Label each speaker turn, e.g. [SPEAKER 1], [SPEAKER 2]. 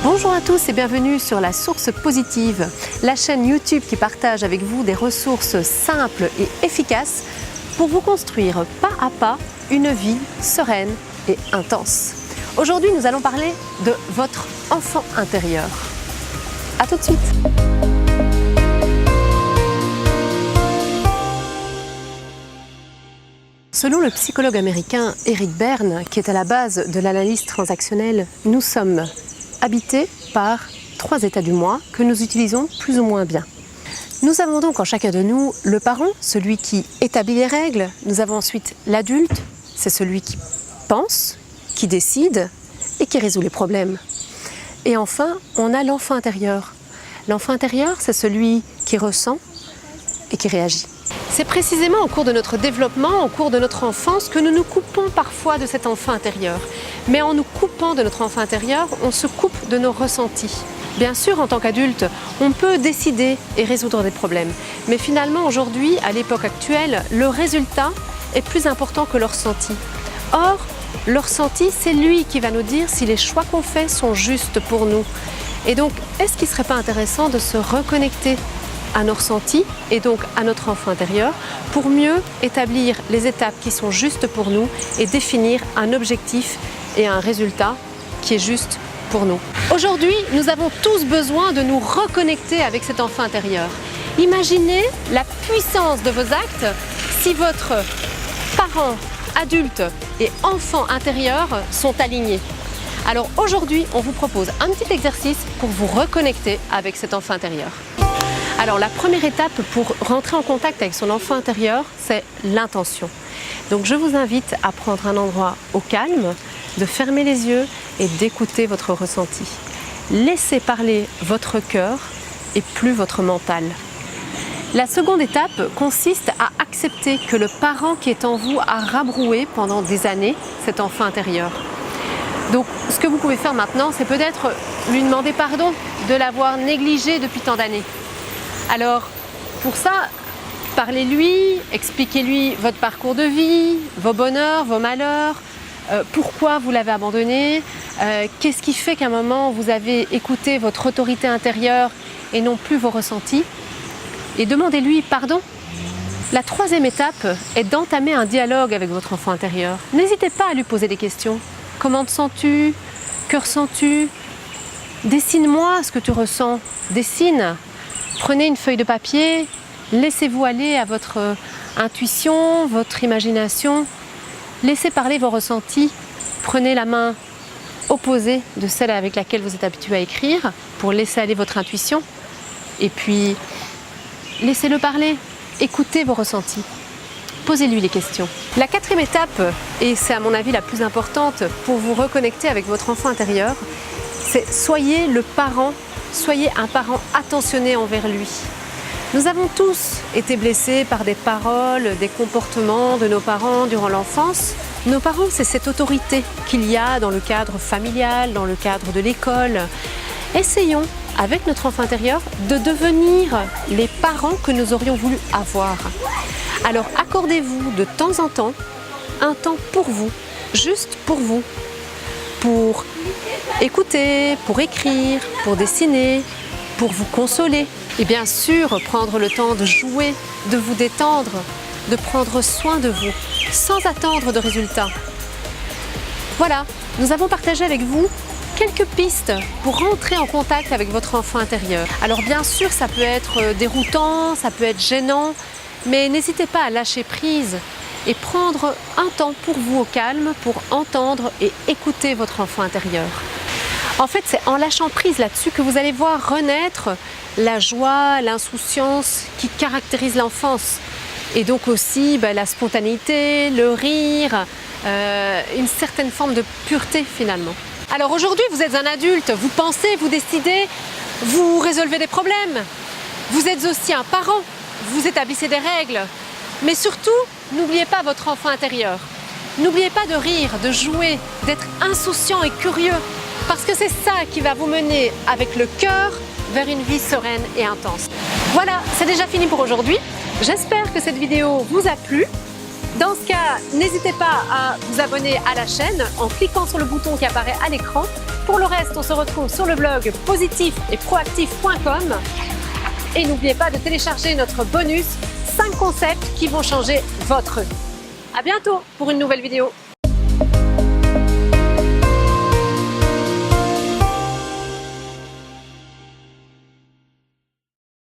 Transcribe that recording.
[SPEAKER 1] Bonjour à tous et bienvenue sur La Source Positive, la chaîne YouTube qui partage avec vous des ressources simples et efficaces pour vous construire pas à pas une vie sereine et intense. Aujourd'hui, nous allons parler de votre enfant intérieur. À tout de suite. Selon le psychologue américain Eric Berne, qui est à la base de l'analyse transactionnelle, nous sommes habités par 3 états du moi que nous utilisons plus ou moins bien. Nous avons donc en chacun de nous le parent, celui qui établit les règles. Nous avons ensuite l'adulte, c'est celui qui pense, qui décide et qui résout les problèmes. Et enfin, on a l'enfant intérieur. L'enfant intérieur, c'est celui qui ressent et qui réagit. C'est précisément au cours de notre développement, au cours de notre enfance, que nous nous coupons parfois de cet enfant intérieur. Mais en nous coupant de notre enfant intérieur, on se coupe de nos ressentis. Bien sûr, en tant qu'adulte, on peut décider et résoudre des problèmes. Mais finalement, aujourd'hui, à l'époque actuelle, le résultat est plus important que le ressenti. Or, le ressenti, c'est lui qui va nous dire si les choix qu'on fait sont justes pour nous. Et donc, est-ce qu'il ne serait pas intéressant de se reconnecter à nos ressentis et donc à notre enfant intérieur pour mieux établir les étapes qui sont justes pour nous et définir un objectif et un résultat qui est juste pour nous. Aujourd'hui, nous avons tous besoin de nous reconnecter avec cet enfant intérieur. Imaginez la puissance de vos actes si votre parent, adulte et enfant intérieur sont alignés. Alors aujourd'hui, on vous propose un petit exercice pour vous reconnecter avec cet enfant intérieur. Alors la première étape pour rentrer en contact avec son enfant intérieur, c'est l'intention. Donc je vous invite à prendre un endroit au calme, de fermer les yeux et d'écouter votre ressenti. Laissez parler votre cœur et plus votre mental. La seconde étape consiste à accepter que le parent qui est en vous a rabroué pendant des années cet enfant intérieur. Donc ce que vous pouvez faire maintenant, c'est peut-être lui demander pardon de l'avoir négligé depuis tant d'années. Alors, pour ça, parlez-lui, expliquez-lui votre parcours de vie, vos bonheurs, vos malheurs, pourquoi vous l'avez abandonné, qu'est-ce qui fait qu'à un moment vous avez écouté votre autorité intérieure et non plus vos ressentis, et demandez-lui pardon. La troisième étape est d'entamer un dialogue avec votre enfant intérieur. N'hésitez pas à lui poser des questions. Comment te sens-tu? Que ressens-tu? Dessine-moi ce que tu ressens. Dessine. Prenez une feuille de papier, laissez-vous aller à votre intuition, votre imagination. Laissez parler vos ressentis. Prenez la main opposée de celle avec laquelle vous êtes habitué à écrire pour laisser aller votre intuition. Et puis, laissez-le parler. Écoutez vos ressentis. Posez-lui les questions. La quatrième étape, et c'est à mon avis la plus importante pour vous reconnecter avec votre enfant intérieur, c'est soyez un parent attentionné envers lui. Nous avons tous été blessés par des paroles, des comportements de nos parents durant l'enfance. Nos parents, c'est cette autorité qu'il y a dans le cadre familial, dans le cadre de l'école. Essayons, avec notre enfant intérieur, de devenir les parents que nous aurions voulu avoir. Alors accordez-vous de temps en temps un temps pour vous, juste pour vous, pour écouter, pour écrire, pour dessiner, pour vous consoler. Et bien sûr, prendre le temps de jouer, de vous détendre, de prendre soin de vous, sans attendre de résultats. Voilà, nous avons partagé avec vous quelques pistes pour rentrer en contact avec votre enfant intérieur. Alors bien sûr, ça peut être déroutant, ça peut être gênant, mais n'hésitez pas à lâcher prise et prendre un temps pour vous au calme pour entendre et écouter votre enfant intérieur. En fait, c'est en lâchant prise là-dessus que vous allez voir renaître la joie, l'insouciance qui caractérise l'enfance. Et donc aussi la spontanéité, le rire, une certaine forme de pureté finalement. Alors aujourd'hui, vous êtes un adulte, vous pensez, vous décidez, vous résolvez des problèmes. Vous êtes aussi un parent, vous établissez des règles. Mais surtout, n'oubliez pas votre enfant intérieur. N'oubliez pas de rire, de jouer, d'être insouciant et curieux. Parce que c'est ça qui va vous mener avec le cœur vers une vie sereine et intense. Voilà, c'est déjà fini pour aujourd'hui. J'espère que cette vidéo vous a plu. Dans ce cas, n'hésitez pas à vous abonner à la chaîne en cliquant sur le bouton qui apparaît à l'écran Pour le reste, on se retrouve sur le blog positif-et-proactif.com. Et n'oubliez pas de télécharger notre bonus 5 concepts qui vont changer votre vie. À bientôt pour une nouvelle vidéo.